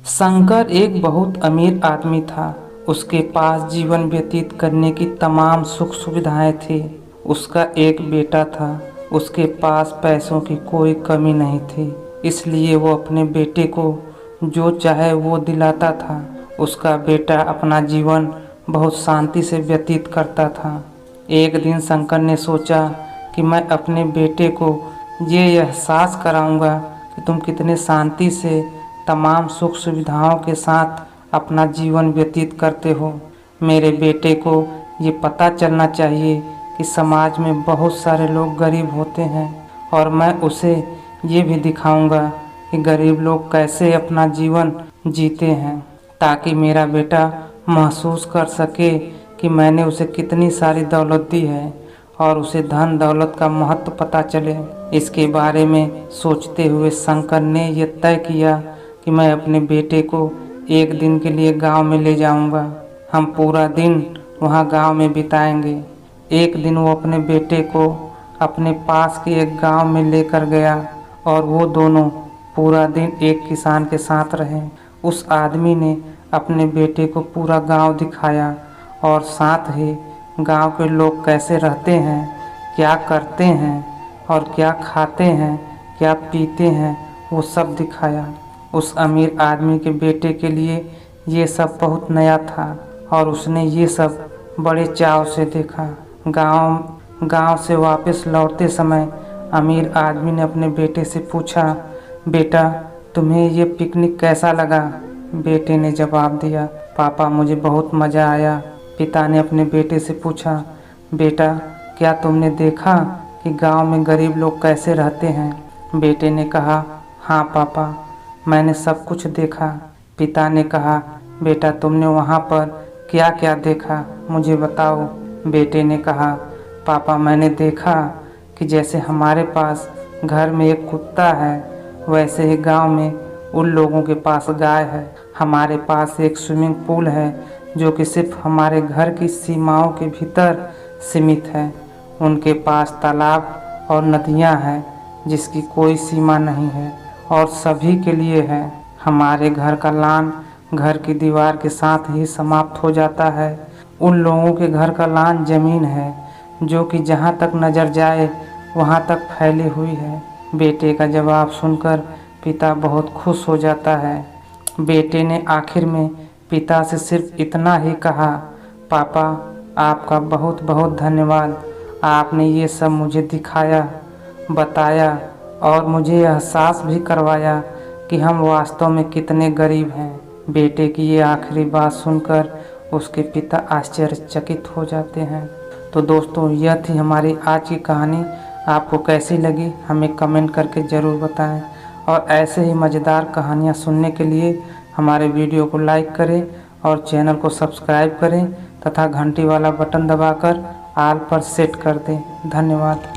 शंकर एक बहुत अमीर आदमी था। उसके पास जीवन व्यतीत करने की तमाम सुख सुविधाएं थी। उसका एक बेटा था। उसके पास पैसों की कोई कमी नहीं थी, इसलिए वो अपने बेटे को जो चाहे वो दिलाता था। उसका बेटा अपना जीवन बहुत शांति से व्यतीत करता था। एक दिन शंकर ने सोचा कि मैं अपने बेटे को ये एहसास कराऊंगा कि तुम कितने शांति से तमाम सुख सुविधाओं के साथ अपना जीवन व्यतीत करते हो। मेरे बेटे को ये पता चलना चाहिए कि समाज में बहुत सारे लोग गरीब होते हैं, और मैं उसे ये भी दिखाऊंगा कि गरीब लोग कैसे अपना जीवन जीते हैं, ताकि मेरा बेटा महसूस कर सके कि मैंने उसे कितनी सारी दौलत दी है और उसे धन दौलत का महत्व पता चले। इसके बारे में सोचते हुए शंकर ने यह तय किया कि मैं अपने बेटे को एक दिन के लिए गांव में ले जाऊंगा। हम पूरा दिन वहां गांव में बिताएंगे। एक दिन वो अपने बेटे को अपने पास के एक गांव में लेकर गया और वो दोनों पूरा दिन एक किसान के साथ रहे। उस आदमी ने अपने बेटे को पूरा गांव दिखाया और साथ ही गांव के लोग कैसे रहते हैं, क्या करते हैं और क्या खाते हैं, क्या पीते हैं, वो सब दिखाया। उस अमीर आदमी के बेटे के लिए ये सब बहुत नया था और उसने ये सब बड़े चाव से देखा। गांव से वापस लौटते समय अमीर आदमी ने अपने बेटे से पूछा, बेटा तुम्हें ये पिकनिक कैसा लगा? बेटे ने जवाब दिया, पापा मुझे बहुत मज़ा आया। पिता ने अपने बेटे से पूछा, बेटा क्या तुमने देखा कि गांव में गरीब लोग कैसे रहते हैं? बेटे ने कहा, हाँ पापा मैंने सब कुछ देखा। पिता ने कहा, बेटा तुमने वहाँ पर क्या क्या देखा, मुझे बताओ। बेटे ने कहा, पापा मैंने देखा कि जैसे हमारे पास घर में एक कुत्ता है, वैसे ही गांव में उन लोगों के पास गाय है। हमारे पास एक स्विमिंग पूल है जो कि सिर्फ हमारे घर की सीमाओं के भीतर सीमित है। उनके पास तालाब और नदियां हैं जिसकी कोई सीमा नहीं है और सभी के लिए है। हमारे घर का लान घर की दीवार के साथ ही समाप्त हो जाता है। उन लोगों के घर का लान जमीन है जो कि जहाँ तक नज़र जाए वहाँ तक फैली हुई है। बेटे का जवाब सुनकर पिता बहुत खुश हो जाता है। बेटे ने आखिर में पिता से सिर्फ इतना ही कहा, पापा आपका बहुत बहुत धन्यवाद। आपने ये सब मुझे दिखाया, बताया और मुझे एहसास भी करवाया कि हम वास्तव में कितने गरीब हैं। बेटे की ये आखिरी बात सुनकर उसके पिता आश्चर्यचकित हो जाते हैं। तो दोस्तों यह थी हमारी आज की कहानी। आपको कैसी लगी हमें कमेंट करके ज़रूर बताएं, और ऐसे ही मज़ेदार कहानियाँ सुनने के लिए हमारे वीडियो को लाइक करें और चैनल को सब्सक्राइब करें तथा घंटी वाला बटन दबाकर ऑल पर सेट कर दें। धन्यवाद।